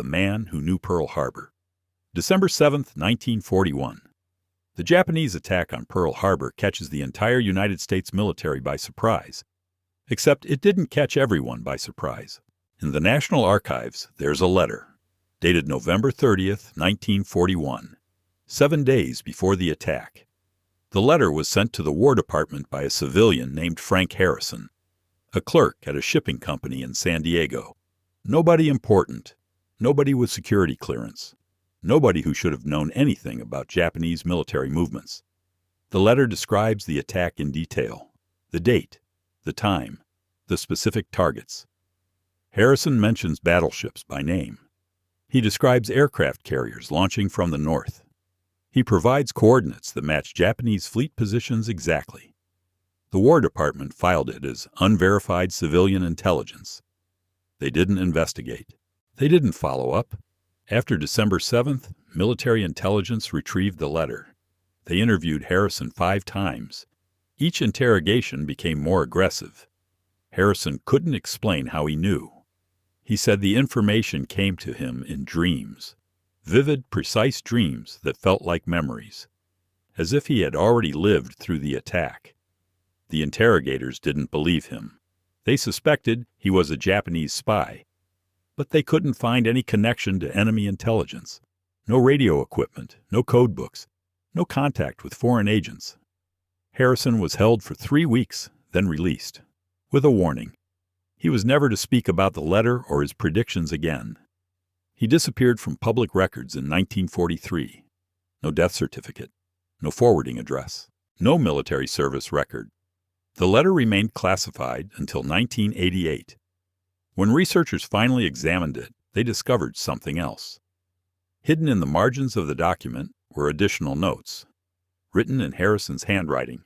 Man Who Knew Pearl Harbor. December 7, 1941. The Japanese attack on Pearl Harbor catches the entire United States military by surprise. Except it didn't catch everyone by surprise. In the National Archives, there's a letter, dated November 30, 1941, 7 days before the attack. The letter was sent to the War Department by a civilian named Frank Harrison, a clerk at a shipping company in San Diego. Nobody important, nobody with security clearance, nobody who should have known anything about Japanese military movements. The letter describes the attack in detail, the date, the time, the specific targets. Harrison mentions battleships by name. He describes aircraft carriers launching from the north. He provides coordinates that match Japanese fleet positions exactly. The War Department filed it as unverified civilian intelligence. They didn't investigate. They didn't follow up. After December 7th, military intelligence retrieved the letter. They interviewed Harrison 5 times. Each interrogation became more aggressive. Harrison couldn't explain how he knew. He said the information came to him in dreams, vivid, precise dreams that felt like memories, as if he had already lived through the attack. The interrogators didn't believe him. They suspected he was a Japanese spy, but they couldn't find any connection to enemy intelligence. No radio equipment, no code books, no contact with foreign agents. Harrison was held for 3 weeks, then released, with a warning. He was never to speak about the letter or his predictions again. He disappeared from public records in 1943. No death certificate, no forwarding address, no military service record. The letter remained classified until 1988. When researchers finally examined it, they discovered something else. Hidden in the margins of the document were additional notes, written in Harrison's handwriting.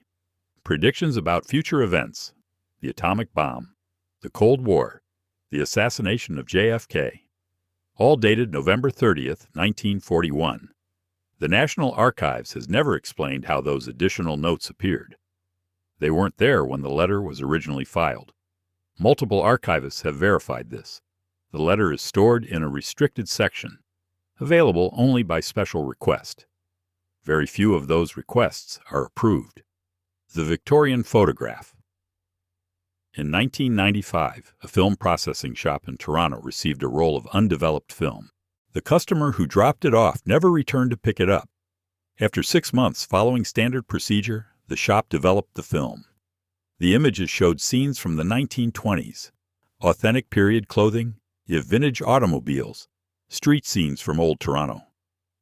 Predictions about future events, the atomic bomb, the Cold War, the assassination of JFK, all dated November 30th, 1941. The National Archives has never explained how those additional notes appeared. They weren't there when the letter was originally filed. Multiple archivists have verified this. The letter is stored in a restricted section, available only by special request. Very few of those requests are approved. The Victorian photograph. In 1995, a film processing shop in Toronto received a roll of undeveloped film. The customer who dropped it off never returned to pick it up. After 6 months following standard procedure, the shop developed the film. The images showed scenes from the 1920s, authentic period clothing, vintage automobiles, street scenes from old Toronto.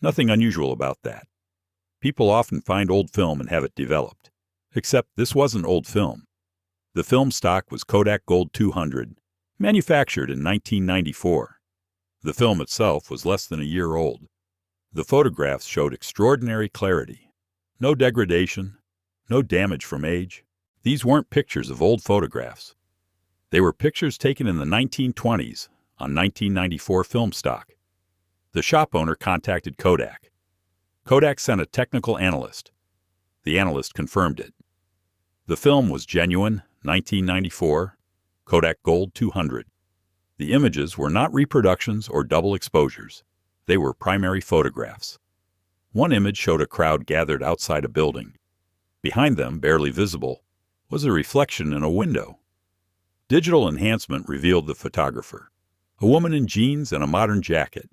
Nothing unusual about that. People often find old film and have it developed. Except this wasn't old film. The film stock was Kodak Gold 200, manufactured in 1994. The film itself was less than a year old. The photographs showed extraordinary clarity. No degradation, no damage from age. These weren't pictures of old photographs. They were pictures taken in the 1920s on 1994 film stock. The shop owner contacted Kodak. Kodak sent a technical analyst. The analyst confirmed it. The film was genuine, 1994, Kodak Gold 200. The images were not reproductions or double exposures. They were primary photographs. One image showed a crowd gathered outside a building. Behind them, barely visible, was a reflection in a window. Digital enhancement revealed the photographer, a woman in jeans and a modern jacket,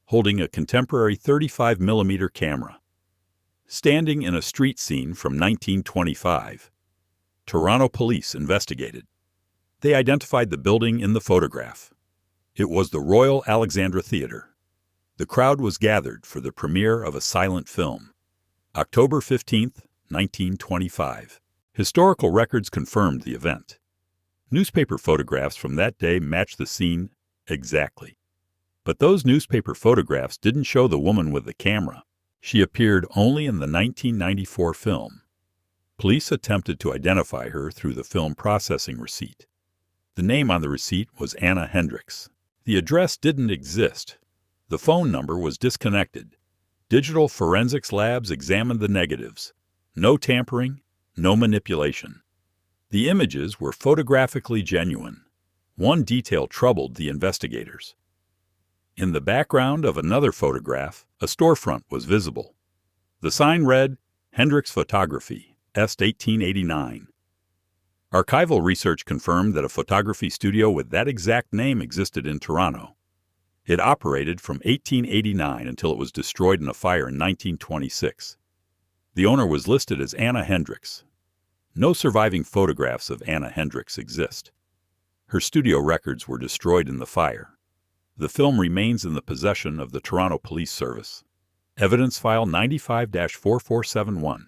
holding a contemporary 35mm camera, standing in a street scene from 1925. Toronto police investigated. They identified the building in the photograph. It was the Royal Alexandra Theatre. The crowd was gathered for the premiere of a silent film. October 15, 1925. Historical records confirmed the event. Newspaper photographs from that day matched the scene exactly. But those newspaper photographs didn't show the woman with the camera. She appeared only in the 1994 film. Police attempted to identify her through the film processing receipt. The name on the receipt was Anna Hendricks. The address didn't exist. The phone number was disconnected. Digital forensics labs examined the negatives. No tampering, no manipulation. The images were photographically genuine. One detail troubled the investigators. In the background of another photograph, a storefront was visible. The sign read, Hendricks Photography, Est 1889. Archival research confirmed that a photography studio with that exact name existed in Toronto. It operated from 1889 until it was destroyed in a fire in 1926. The owner was listed as Anna Hendricks. No surviving photographs of Anna Hendricks exist. Her studio records were destroyed in the fire. The film remains in the possession of the Toronto Police Service. Evidence File 95-4471,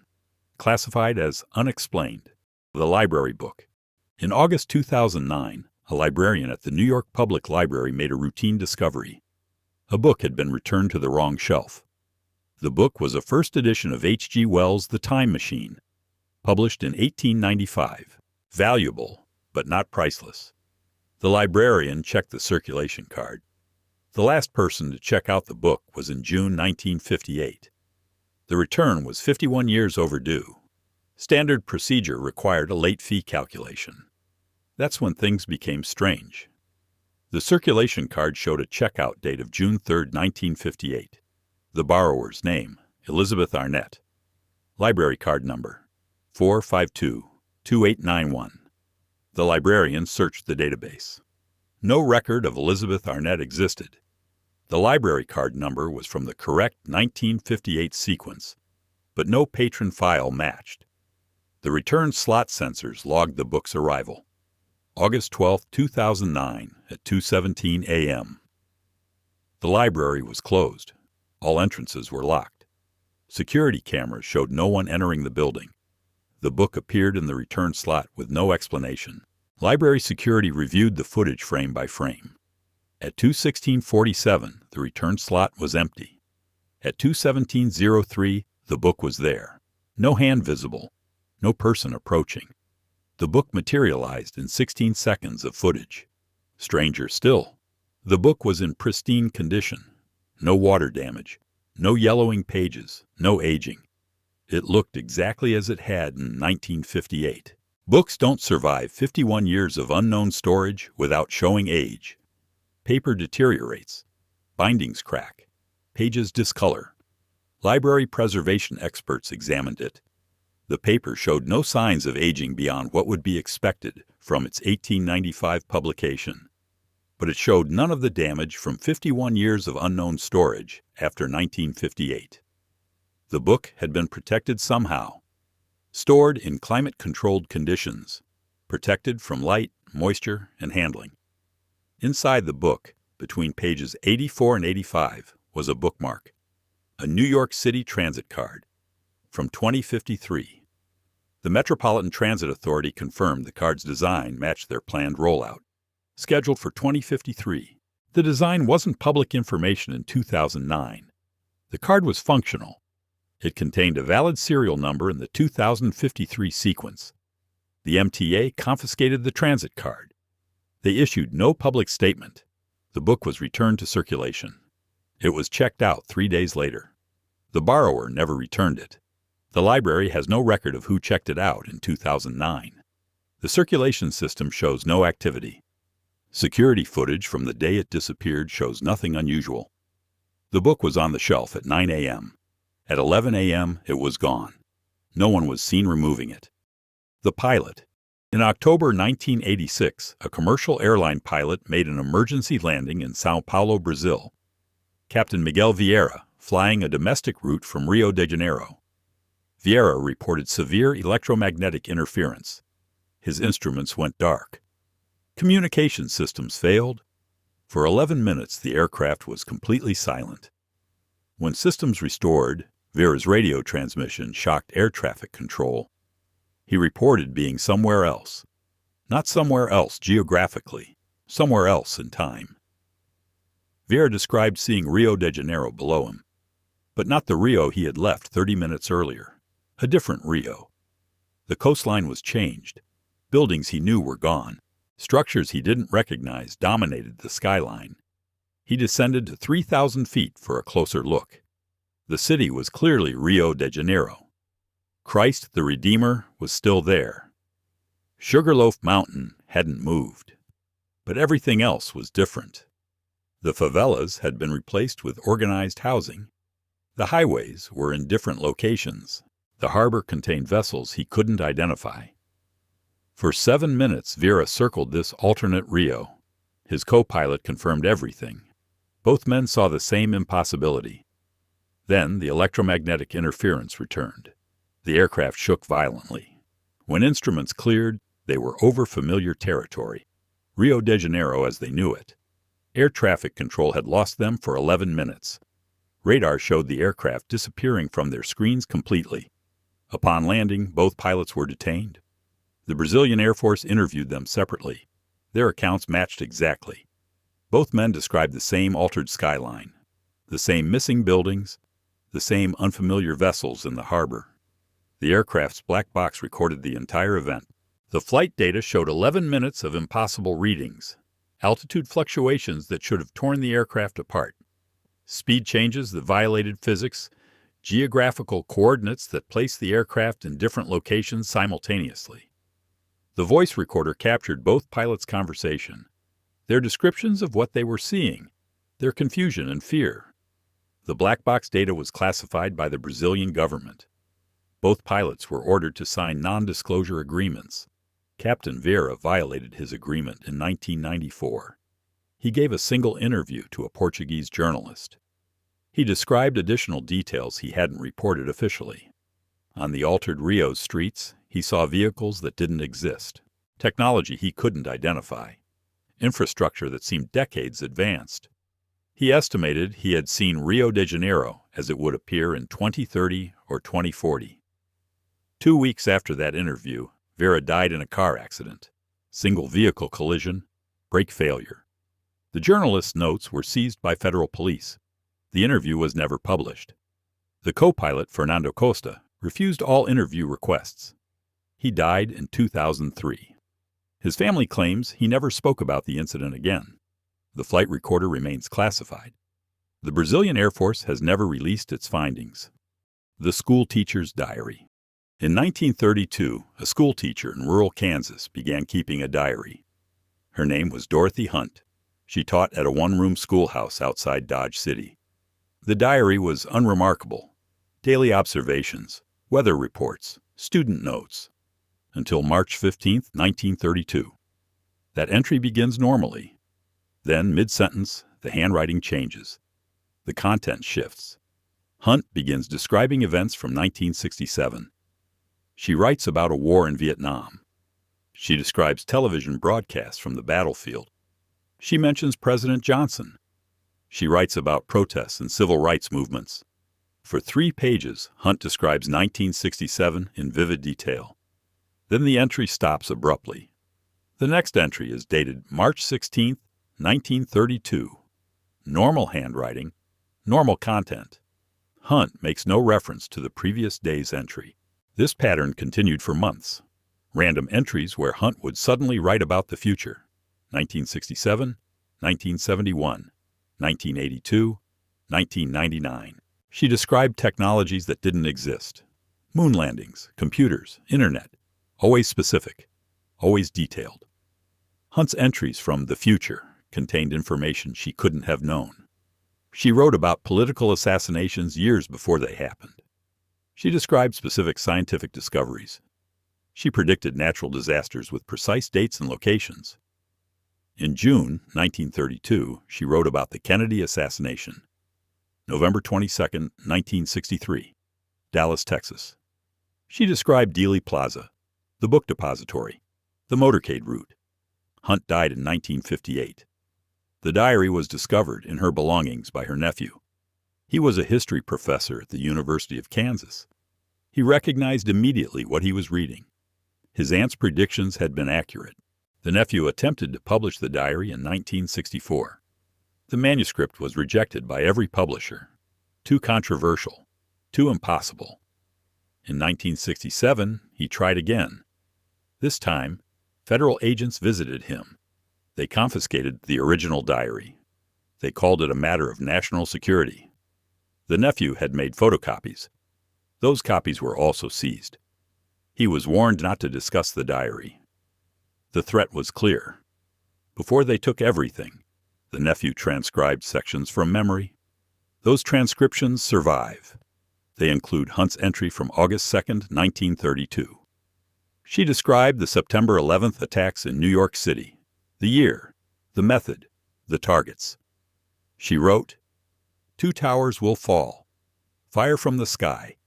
classified as unexplained. The library book. In August 2009, a librarian at the New York Public Library made a routine discovery. A book had been returned to the wrong shelf. The book was a first edition of H.G. Wells' The Time Machine, published in 1895. Valuable, but not priceless. The librarian checked the circulation card. The last person to check out the book was in June 1958. The return was 51 years overdue. Standard procedure required a late fee calculation. That's when things became strange. The circulation card showed a checkout date of June 3, 1958. The borrower's name, Elizabeth Arnett. Library card number, 452-2891. The librarian searched the database. No record of Elizabeth Arnett existed. The library card number was from the correct 1958 sequence, but no patron file matched. The return slot sensors logged the book's arrival. August 12, 2009, at 2:17 a.m. The library was closed. All entrances were locked. Security cameras showed no one entering the building. The book appeared in the return slot with no explanation. Library security reviewed the footage frame by frame. At 2:16:47, the return slot was empty. At 2:17:03, the book was there. No hand visible. No person approaching. The book materialized in 16 seconds of footage. Stranger still, the book was in pristine condition. No water damage, no yellowing pages, no aging. It looked exactly as it had in 1958. Books don't survive 51 years of unknown storage without showing age. Paper deteriorates. Bindings crack. Pages discolor. Library preservation experts examined it. The paper showed no signs of aging beyond what would be expected from its 1895 publication, but it showed none of the damage from 51 years of unknown storage after 1958. The book had been protected somehow, stored in climate-controlled conditions, protected from light, moisture, and handling. Inside the book, between pages 84 and 85, was a bookmark, a New York City transit card, from 2053. The Metropolitan Transit Authority confirmed the card's design matched their planned rollout. Scheduled for 2053, the design wasn't public information in 2009. The card was functional. It contained a valid serial number in the 2053 sequence. The MTA confiscated the transit card. They issued no public statement. The book was returned to circulation. It was checked out 3 days later. The borrower never returned it. The library has no record of who checked it out in 2009. The circulation system shows no activity. Security footage from the day it disappeared shows nothing unusual. The book was on the shelf at 9 a.m. At 11 a.m., it was gone. No one was seen removing it. The pilot. In October 1986, a commercial airline pilot made an emergency landing in São Paulo, Brazil. Captain Miguel Vieira, flying a domestic route from Rio de Janeiro. Vieira reported severe electromagnetic interference. His instruments went dark. Communication systems failed. For 11 minutes, the aircraft was completely silent. When systems restored, Vieira's radio transmission shocked air traffic control. He reported being somewhere else. Not somewhere else geographically, somewhere else in time. Vieira described seeing Rio de Janeiro below him, but not the Rio he had left 30 minutes earlier. A different Rio. The coastline was changed. Buildings he knew were gone. Structures he didn't recognize dominated the skyline. He descended to 3,000 feet for a closer look. The city was clearly Rio de Janeiro. Christ the Redeemer was still there. Sugarloaf Mountain hadn't moved. But everything else was different. The favelas had been replaced with organized housing. The highways were in different locations. The harbor contained vessels he couldn't identify. For 7 minutes, Vera circled this alternate Rio. His co-pilot confirmed everything. Both men saw the same impossibility. Then the electromagnetic interference returned. The aircraft shook violently. When instruments cleared, they were over familiar territory, Rio de Janeiro as they knew it. Air traffic control had lost them for 11 minutes. Radar showed the aircraft disappearing from their screens completely. Upon landing, both pilots were detained. The Brazilian Air Force interviewed them separately. Their accounts matched exactly. Both men described the same altered skyline, the same missing buildings, the same unfamiliar vessels in the harbor. The aircraft's black box recorded the entire event. The flight data showed 11 minutes of impossible readings, altitude fluctuations that should have torn the aircraft apart, speed changes that violated physics, geographical coordinates that placed the aircraft in different locations simultaneously. The voice recorder captured both pilots' conversation, their descriptions of what they were seeing, their confusion and fear. The black box data was classified by the Brazilian government. Both pilots were ordered to sign non-disclosure agreements. Captain Vera violated his agreement in 1994. He gave a single interview to a Portuguese journalist. He described additional details he hadn't reported officially. On the altered Rio's streets, he saw vehicles that didn't exist, technology he couldn't identify, infrastructure that seemed decades advanced. He estimated he had seen Rio de Janeiro as it would appear in 2030 or 2040. 2 weeks after that interview, Vera died in a car accident, single vehicle collision, brake failure. The journalist's notes were seized by federal police. The interview was never published. The co-pilot, Fernando Costa, refused all interview requests. He died in 2003. His family claims he never spoke about the incident again. The flight recorder remains classified. The Brazilian Air Force has never released its findings. The school teacher's diary. In 1932, a school teacher in rural Kansas began keeping a diary. Her name was Dorothy Hunt. She taught at a one-room schoolhouse outside Dodge City. The diary was unremarkable. Daily observations, weather reports, student notes. Until March 15, 1932. That entry begins normally. Then, mid-sentence, the handwriting changes. The content shifts. Hunt begins describing events from 1967. She writes about a war in Vietnam. She describes television broadcasts from the battlefield. She mentions President Johnson. She writes about protests and civil rights movements. For 3 pages, Hunt describes 1967 in vivid detail. Then the entry stops abruptly. The next entry is dated March 16, 1932. Normal handwriting, normal content. Hunt makes no reference to the previous day's entry. This pattern continued for months. Random entries where Hunt would suddenly write about the future. 1967, 1971, 1982, 1999. She described technologies that didn't exist. Moon landings, computers, internet. Always specific, always detailed. Hunt's entries from the future contained information she couldn't have known. She wrote about political assassinations years before they happened. She described specific scientific discoveries. She predicted natural disasters with precise dates and locations. In June 1932, she wrote about the Kennedy assassination. November 22, 1963, Dallas, Texas. She described Dealey Plaza, the book depository, the motorcade route. Hunt died in 1958. The diary was discovered in her belongings by her nephew. He was a history professor at the University of Kansas. He recognized immediately what he was reading. His aunt's predictions had been accurate. The nephew attempted to publish the diary in 1964. The manuscript was rejected by every publisher. Too controversial, too impossible. In 1967, he tried again. This time, federal agents visited him. They confiscated the original diary. They called it a matter of national security. The nephew had made photocopies. Those copies were also seized. He was warned not to discuss the diary. The threat was clear. Before they took everything, The nephew transcribed sections from memory. Those transcriptions survive. They include Hunt's entry from August 2, 1932. She described the September 11th attacks in New York City, the year, the method, the targets. She wrote, "2 towers will fall. Fire from the sky.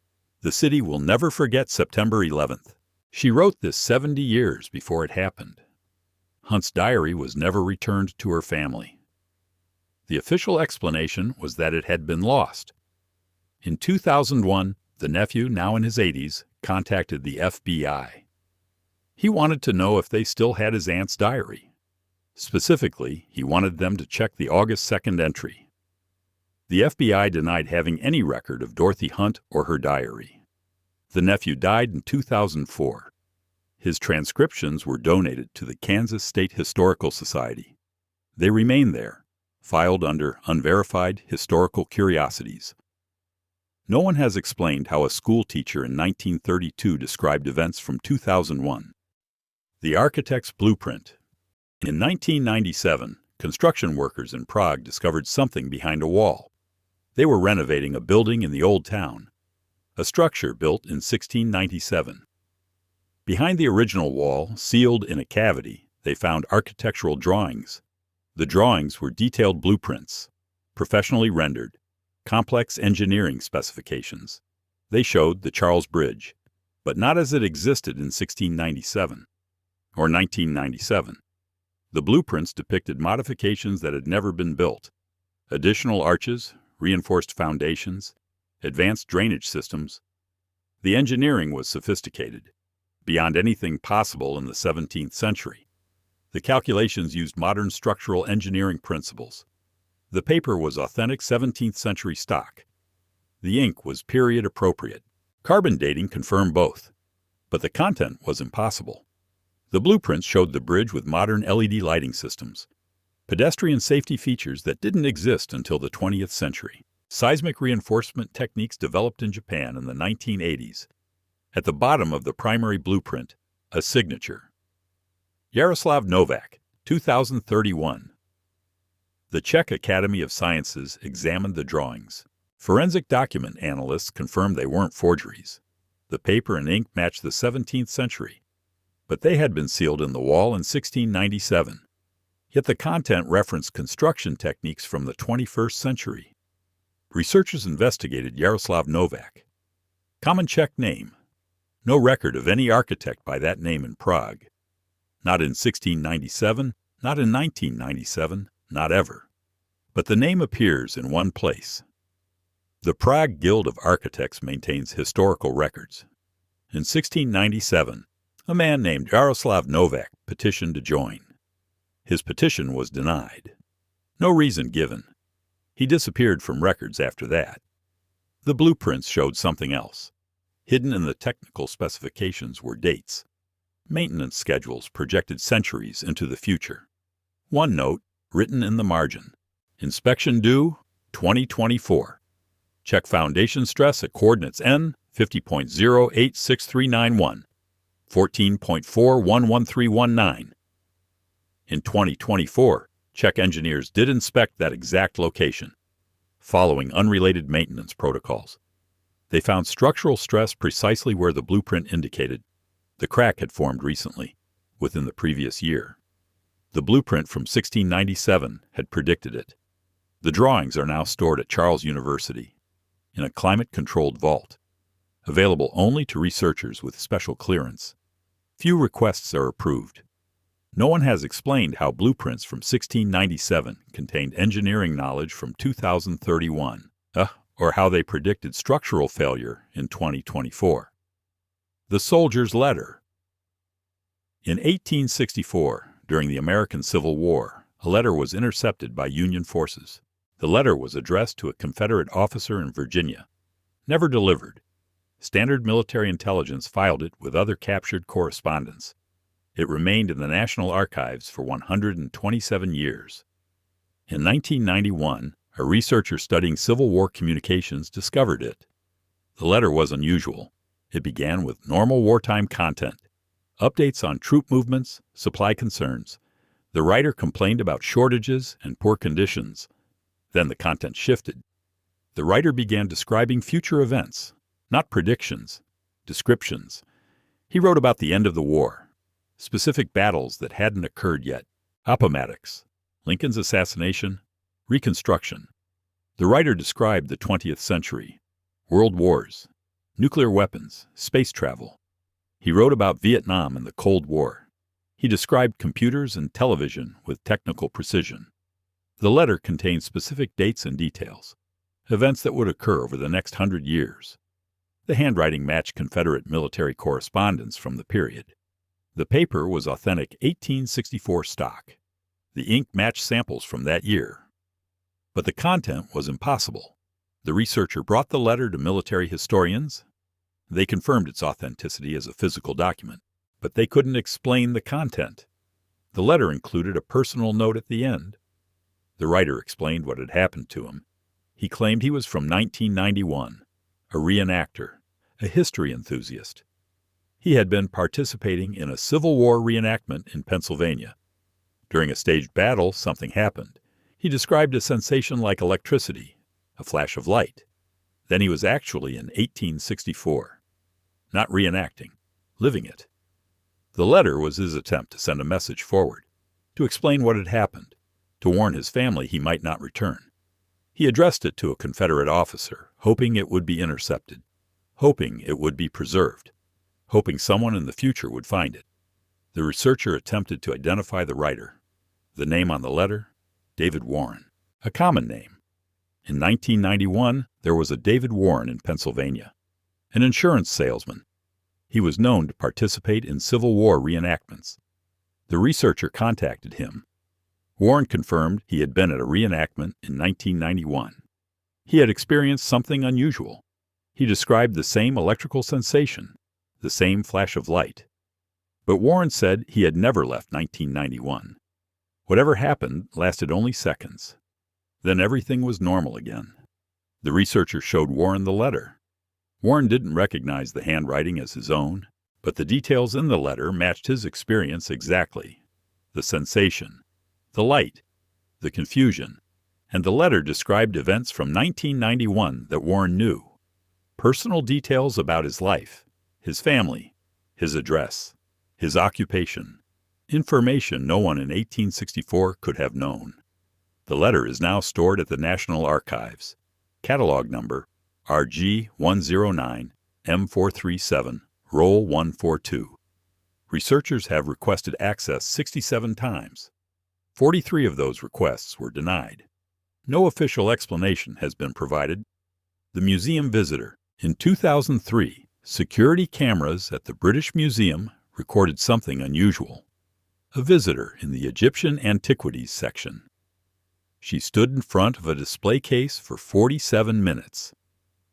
The city will never forget September 11th. She wrote this 70 years before it happened. Hunt's diary was never returned to her family. The official explanation was that it had been lost. In 2001, the nephew, now in his 80s, contacted the FBI. He wanted to know if they still had his aunt's diary. Specifically, he wanted them to check the August 2nd entry. The FBI denied having any record of Dorothy Hunt or her diary. The nephew died in 2004. His transcriptions were donated to the Kansas State Historical Society. They remain there, filed under Unverified Historical Curiosities. No one has explained how a school teacher in 1932 described events from 2001. The architect's blueprint. In 1997, construction workers in Prague discovered something behind a wall. They were renovating a building in the Old Town, a structure built in 1697. Behind the original wall, sealed in a cavity, they found architectural drawings. The drawings were detailed blueprints, professionally rendered, complex engineering specifications. They showed the Charles Bridge, but not as it existed in 1697 or 1997. The blueprints depicted modifications that had never been built: additional arches, reinforced foundations, advanced drainage systems. The engineering was sophisticated, beyond anything possible in the 17th century. The calculations used modern structural engineering principles. The paper was authentic 17th century stock. The ink was period appropriate. Carbon dating confirmed both, but the content was impossible. The blueprints showed the bridge with modern LED lighting systems, pedestrian safety features that didn't exist until the 20th century, seismic reinforcement techniques developed in Japan in the 1980s. At the bottom of the primary blueprint, a signature. Yaroslav Novak, 2031. The Czech Academy of Sciences examined the drawings. Forensic document analysts confirmed they weren't forgeries. The paper and ink matched the 17th century, but they had been sealed in the wall in 1697. Yet the content referenced construction techniques from the 21st century. Researchers investigated Yaroslav Novak. Common Czech name. No record of any architect by that name in Prague. Not in 1697, not in 1997, not ever. But the name appears in one place. The Prague Guild of Architects maintains historical records. In 1697, a man named Yaroslav Novak petitioned to join. His petition was denied. No reason given. He disappeared from records after that. The blueprints showed something else. Hidden in the technical specifications were dates. Maintenance schedules projected centuries into the future. One note, written in the margin: inspection due 2024. Check foundation stress at coordinates N 50.086391, 14.411319. In 2024, Czech engineers did inspect that exact location, following unrelated maintenance protocols. They found structural stress precisely where the blueprint indicated. The crack had formed recently, within the previous year. The blueprint from 1697 had predicted it. The drawings are now stored at Charles University, in a climate-controlled vault, available only to researchers with special clearance. Few requests are approved. No one has explained how blueprints from 1697 contained engineering knowledge from 2031, or how they predicted structural failure in 2024. The Soldier's Letter. In 1864, during the American Civil War, a letter was intercepted by Union forces. The letter was addressed to a Confederate officer in Virginia. Never delivered. Standard military intelligence filed it with other captured correspondence. It remained in the National Archives for 127 years. In 1991, a researcher studying Civil War communications discovered it. The letter was unusual. It began with normal wartime content, updates on troop movements, supply concerns, The writer complained about shortages and poor conditions. Then the content shifted. The writer began describing future events, not predictions, descriptions. He wrote about the end of the war, specific battles that hadn't occurred yet, Appomattox, Lincoln's assassination, Reconstruction. The writer described the 20th century, world wars, nuclear weapons, space travel. He wrote about Vietnam and the Cold War. He described computers and television with technical precision. The letter contained specific dates and details, events that would occur over the next 100 years. The handwriting matched Confederate military correspondence from the period. The paper was authentic 1864 stock. The ink matched samples from that year. But the content was impossible. The researcher brought the letter to military historians. They confirmed its authenticity as a physical document, but they couldn't explain the content. The letter included a personal note at the end. The writer explained what had happened to him. He claimed he was from 1991, a reenactor, a history enthusiast. He had been participating in a Civil War reenactment in Pennsylvania. During a staged battle, something happened. He described a sensation like electricity, a flash of light. Then he was actually in 1864. Not reenacting, living it. The letter was his attempt to send a message forward, to explain what had happened, to warn his family he might not return. He addressed it to a Confederate officer, hoping it would be intercepted, hoping it would be preserved, hoping someone in the future would find it. The researcher attempted to identify the writer. The name on the letter, David Warren, a common name. In 1991, there was a David Warren in Pennsylvania, an insurance salesman. He was known to participate in Civil War reenactments. The researcher contacted him. Warren confirmed he had been at a reenactment in 1991. He had experienced something unusual. He described the same electrical sensation, the same flash of light. But Warren said he had never left 1991. Whatever happened lasted only seconds. Then everything was normal again. The researcher showed Warren the letter. Warren didn't recognize the handwriting as his own, but the details in the letter matched his experience exactly. The sensation, the light, the confusion, and the letter described events from 1991 that Warren knew. Personal details about his life, his family, his address, his occupation, information no one in 1864 could have known. The letter is now stored at the National Archives. Catalog number RG109M437, Roll 142. Researchers have requested access 67 times. 43 of those requests were denied. No official explanation has been provided. The Museum Visitor. In 2003, security cameras at the British Museum recorded something unusual. A visitor in the Egyptian Antiquities section. She stood in front of a display case for 47 minutes.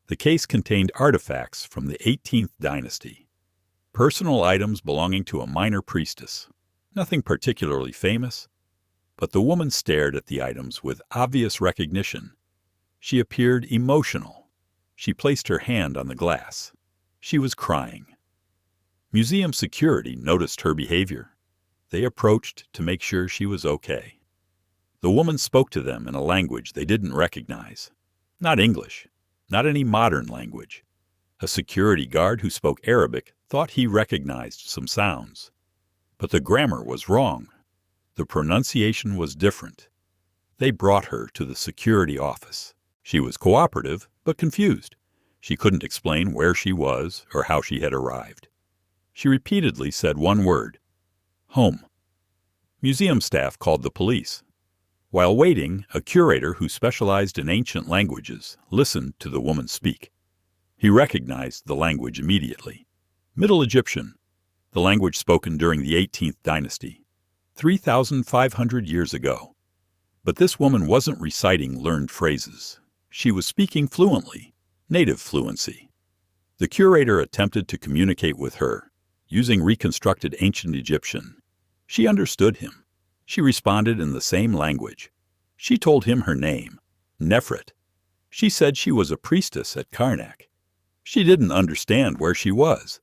The case contained artifacts from the 18th dynasty. Personal items belonging to a minor priestess. Nothing particularly famous, but the woman stared at the items with obvious recognition. She appeared emotional. She placed her hand on the glass. She was crying. Museum security noticed her behavior. They approached to make sure she was okay. The woman spoke to them in a language they didn't recognize. Not English, not any modern language. A security guard who spoke Arabic thought he recognized some sounds. But the grammar was wrong. The pronunciation was different. They brought her to the security office. She was cooperative, but confused. She couldn't explain where she was or how she had arrived. She repeatedly said one word: home. Museum staff called the police. While waiting, a curator who specialized in ancient languages listened to the woman speak. He recognized the language immediately. Middle Egyptian, the language spoken during the 18th dynasty, 3,500 years ago. But this woman wasn't reciting learned phrases. She was speaking fluently, native fluency. The curator attempted to communicate with her, using reconstructed ancient Egyptian. She understood him. She responded in the same language. She told him her name, Nefret. She said she was a priestess at Karnak. She didn't understand where she was.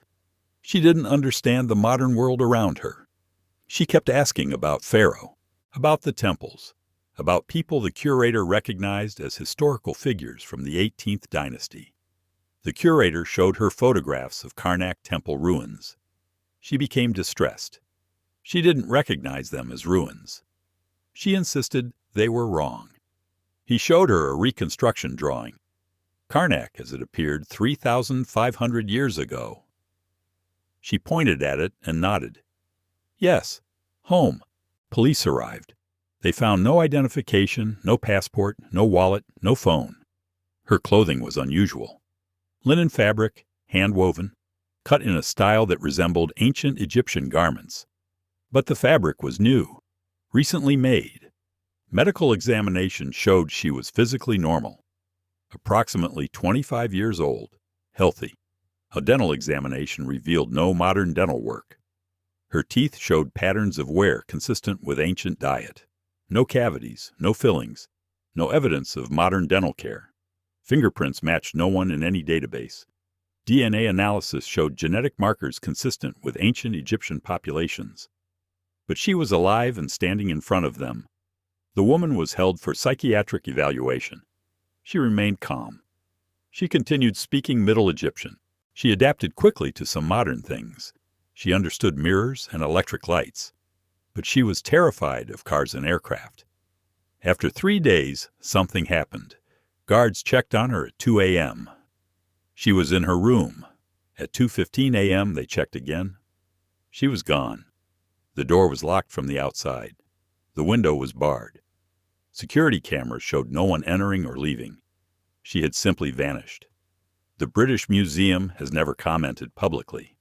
She didn't understand the modern world around her. She kept asking about Pharaoh. About the temples, about people the curator recognized as historical figures from the 18th dynasty. The curator showed her photographs of Karnak temple ruins. She became distressed. She didn't recognize them as ruins. She insisted they were wrong. He showed her a reconstruction drawing. Karnak as it appeared 3,500 years ago. She pointed at it and nodded. Yes, home. Police arrived. They found no identification, no passport, no wallet, no phone. Her clothing was unusual. Linen fabric, hand-woven, cut in a style that resembled ancient Egyptian garments. But the fabric was new, recently made. Medical examination showed she was physically normal, approximately 25 years old, healthy. A dental examination revealed no modern dental work. Her teeth showed patterns of wear consistent with ancient diet. No cavities, no fillings, no evidence of modern dental care. Fingerprints matched no one in any database. DNA analysis showed genetic markers consistent with ancient Egyptian populations. But she was alive and standing in front of them. The woman was held for psychiatric evaluation. She remained calm. She continued speaking Middle Egyptian. She adapted quickly to some modern things. She understood mirrors and electric lights. But she was terrified of cars and aircraft. After 3 days, something happened. Guards checked on her at 2 a.m. She was in her room. At 2:15 a.m., they checked again. She was gone. The door was locked from the outside. The window was barred. Security cameras showed no one entering or leaving. She had simply vanished. The British Museum has never commented publicly.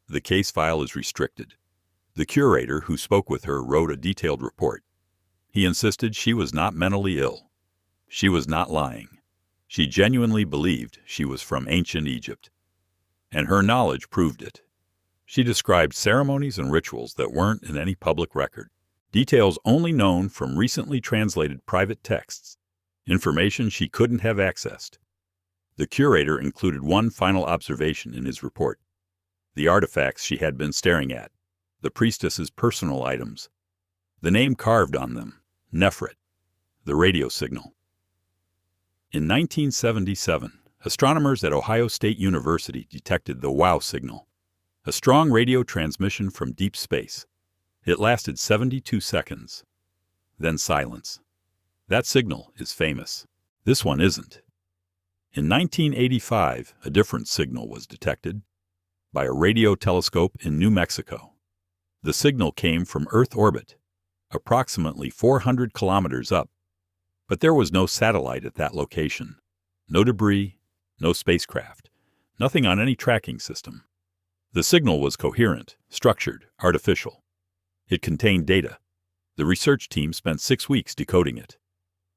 The case file is restricted. The curator who spoke with her wrote a detailed report. He insisted she was not mentally ill. She was not lying. She genuinely believed she was from ancient Egypt. And her knowledge proved it. She described ceremonies and rituals that weren't in any public record. Details only known from recently translated private texts. Information she couldn't have accessed. The curator included one final observation in his report. The artifacts she had been staring at. The priestess's personal items. The name carved on them, Nefret, the radio signal. In 1977, astronomers at Ohio State University detected the WOW signal, a strong radio transmission from deep space. It lasted 72 seconds. Then silence. That signal is famous. This one isn't. In 1985, a different signal was detected by a radio telescope in New Mexico. The signal came from Earth orbit, approximately 400 kilometers up. But there was no satellite at that location. No debris, no spacecraft, nothing on any tracking system. The signal was coherent, structured, artificial. It contained data. The research team spent 6 weeks decoding it.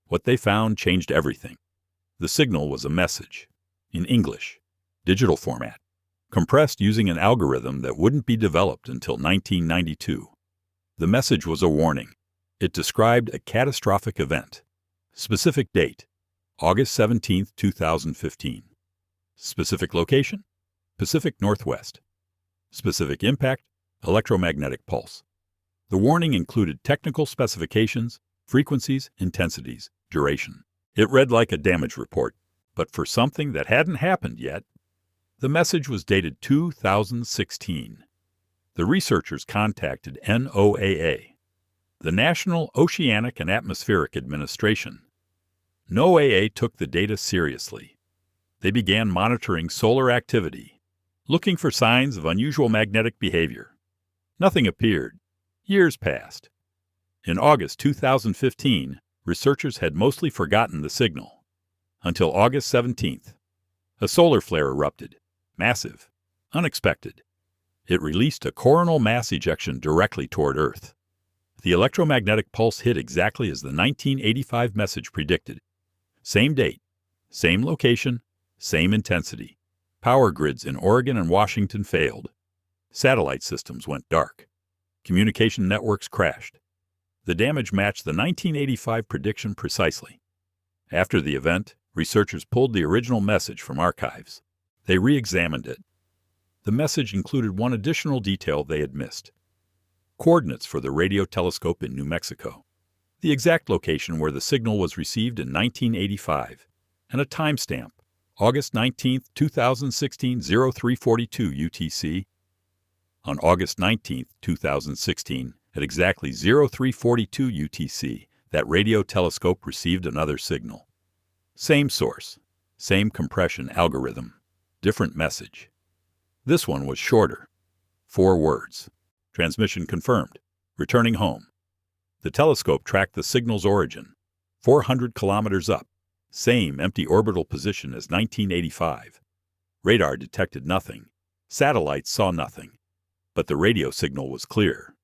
What they found changed everything. The signal was a message, in English, digital format, compressed using an algorithm that wouldn't be developed until 1992. The message was a warning. It described a catastrophic event. Specific date, August 17, 2015. Specific location, Pacific Northwest. Specific impact, electromagnetic pulse. The warning included technical specifications, frequencies, intensities, duration. It read like a damage report, but for something that hadn't happened yet. The message was dated 2016. The researchers contacted NOAA, the National Oceanic and Atmospheric Administration. NOAA took the data seriously. They began monitoring solar activity, looking for signs of unusual magnetic behavior. Nothing appeared. Years passed. In August 2015, researchers had mostly forgotten the signal. Until August 17th. A solar flare erupted. Massive. Unexpected. It released a coronal mass ejection directly toward Earth. The electromagnetic pulse hit exactly as the 1985 message predicted. Same date, same location, same intensity. Power grids in Oregon and Washington failed. Satellite systems went dark. Communication networks crashed. The damage matched the 1985 prediction precisely. After the event, researchers pulled the original message from archives. They re-examined it. The message included one additional detail they had missed: coordinates for the radio telescope in New Mexico. the exact location where the signal was received in 1985, and a timestamp, August 19, 2016, 0342 UTC. On August 19, 2016, at exactly 0342 UTC, that radio telescope received another signal. Same source, same compression algorithm, different message. This one was shorter. 4 words. Transmission confirmed. Returning home. The telescope tracked the signal's origin, 400 kilometers up, same empty orbital position as 1985. Radar detected nothing. Satellites saw nothing. But the radio signal was clear.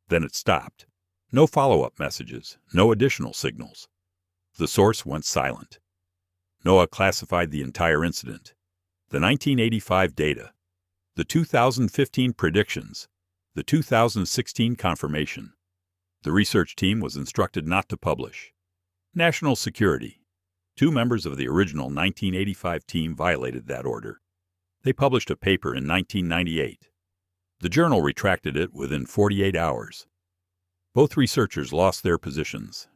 Then it stopped. No follow-up messages, no additional signals. The source went silent. NOAA classified the entire incident. The 1985 data, the 2015 predictions, the 2016 confirmation. The research team was instructed not to publish. National security. 2 members of the original 1985 team violated that order. They published a paper in 1998. The journal retracted it within 48 hours. Both researchers lost their positions.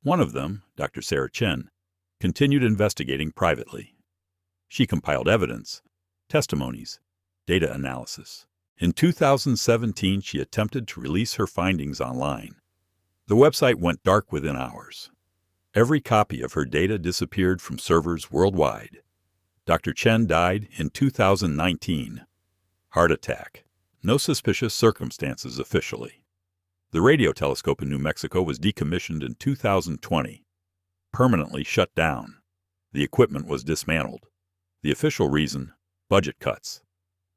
One of them, Dr. Sarah Chen, continued investigating privately. She compiled evidence, testimonies, data analysis. In 2017, she attempted to release her findings online. The website went dark within hours. Every copy of her data disappeared from servers worldwide. Dr. Chen died in 2019. Heart attack. No suspicious circumstances officially. The radio telescope in New Mexico was decommissioned in 2020. Permanently shut down. The equipment was dismantled. The official reason, budget cuts.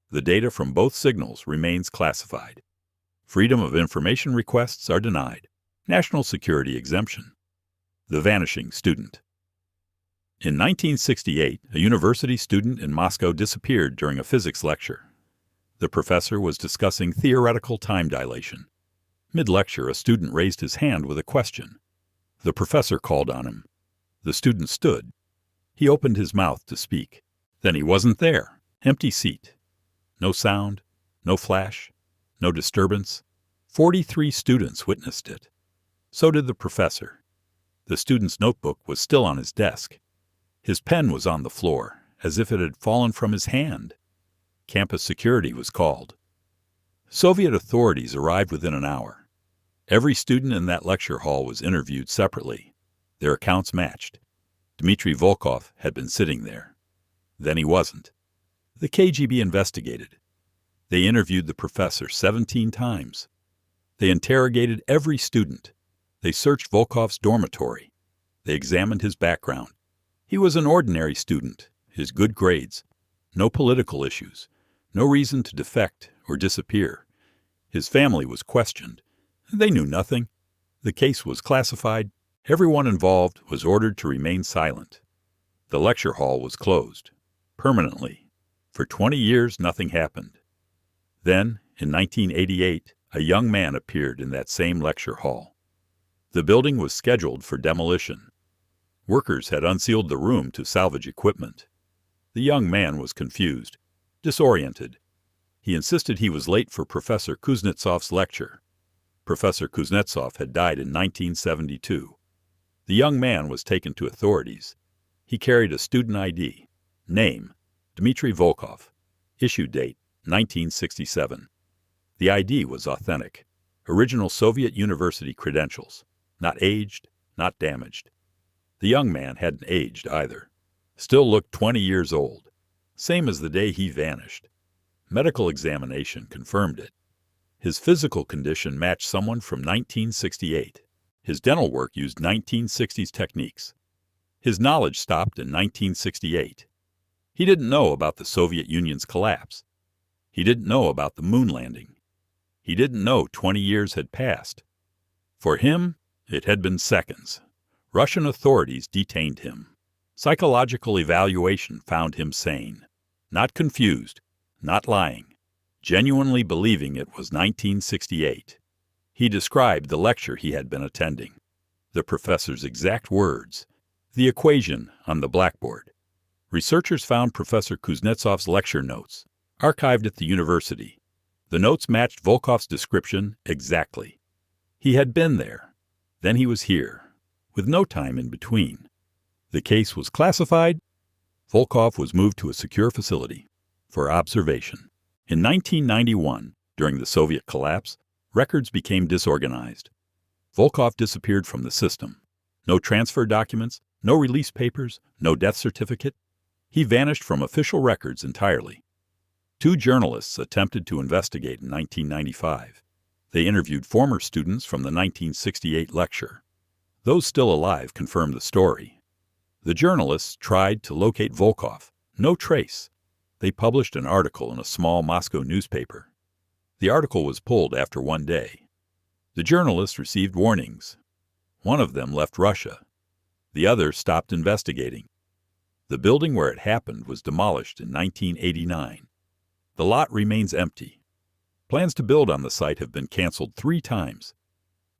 The data from both signals remains classified. Freedom of information requests are denied. National security exemption. The vanishing student. In 1968, a university student in Moscow disappeared during a physics lecture. The professor was discussing theoretical time dilation. Mid-lecture, a student raised his hand with a question. The professor called on him. The student stood. He opened his mouth to speak. Then he wasn't there. Empty seat. No sound, no flash, no disturbance. 43 students witnessed it. So did the professor. The student's notebook was still on his desk. His pen was on the floor, as if it had fallen from his hand. Campus security was called. Soviet authorities arrived within an hour. Every student in that lecture hall was interviewed separately. Their accounts matched. Dmitry Volkov had been sitting there. Then he wasn't. The KGB investigated. They interviewed the professor 17 times. They interrogated every student. They searched Volkov's dormitory. They examined his background. He was an ordinary student, his good grades, no political issues, no reason to defect or disappear. His family was questioned. They knew nothing. The case was classified. Everyone involved was ordered to remain silent. The lecture hall was closed, permanently. For 20 years, nothing happened. Then, in 1988, a young man appeared in that same lecture hall. The building was scheduled for demolition. Workers had unsealed the room to salvage equipment. The young man was confused, disoriented. He insisted he was late for Professor Kuznetsov's lecture. Professor Kuznetsov had died in 1972. The young man was taken to authorities. He carried a student ID. Name, Dmitry Volkov. Issue date, 1967. The ID was authentic. Original Soviet university credentials. Not aged, not damaged. The young man hadn't aged either. Still looked 20 years old. Same as the day he vanished. Medical examination confirmed it. His physical condition matched someone from 1968. His dental work used 1960s techniques. His knowledge stopped in 1968. He didn't know about the Soviet Union's collapse. He didn't know about the moon landing. He didn't know 20 years had passed. For him, it had been seconds. Russian authorities detained him. Psychological evaluation found him sane. Not confused, not lying, genuinely believing it was 1968. He described the lecture he had been attending. The professor's exact words. The equation on the blackboard. Researchers found Professor Kuznetsov's lecture notes, archived at the university. The notes matched Volkov's description exactly. He had been there. Then he was here, with no time in between. The case was classified. Volkov was moved to a secure facility for observation. In 1991, during the Soviet collapse, records became disorganized. Volkov disappeared from the system. No transfer documents, no release papers, no death certificate. He vanished from official records entirely. 2 journalists attempted to investigate in 1995. They interviewed former students from the 1968 lecture. Those still alive confirmed the story. The journalists tried to locate Volkov. No trace. They published an article in a small Moscow newspaper. The article was pulled after 1 day. The journalists received warnings. One of them left Russia. The other stopped investigating. The building where it happened was demolished in 1989. The lot remains empty. Plans to build on the site have been canceled 3 times.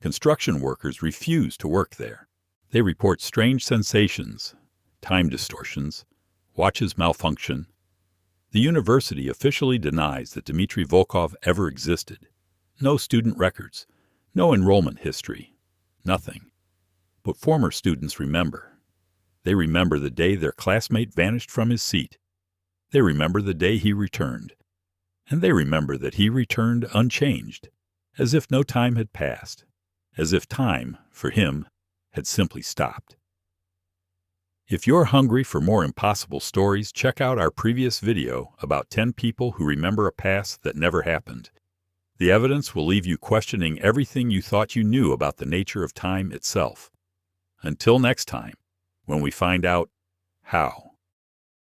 Construction workers refuse to work there. They report strange sensations, time distortions, watches malfunction. The university officially denies that Dmitry Volkov ever existed. No student records, no enrollment history, nothing. But former students remember. They remember the day their classmate vanished from his seat. They remember the day he returned. And they remember that he returned unchanged, as if no time had passed, as if time, for him, had simply stopped. If you're hungry for more impossible stories, check out our previous video about 10 people who remember a past that never happened. The evidence will leave you questioning everything you thought you knew about the nature of time itself. Until next time, when we find out how.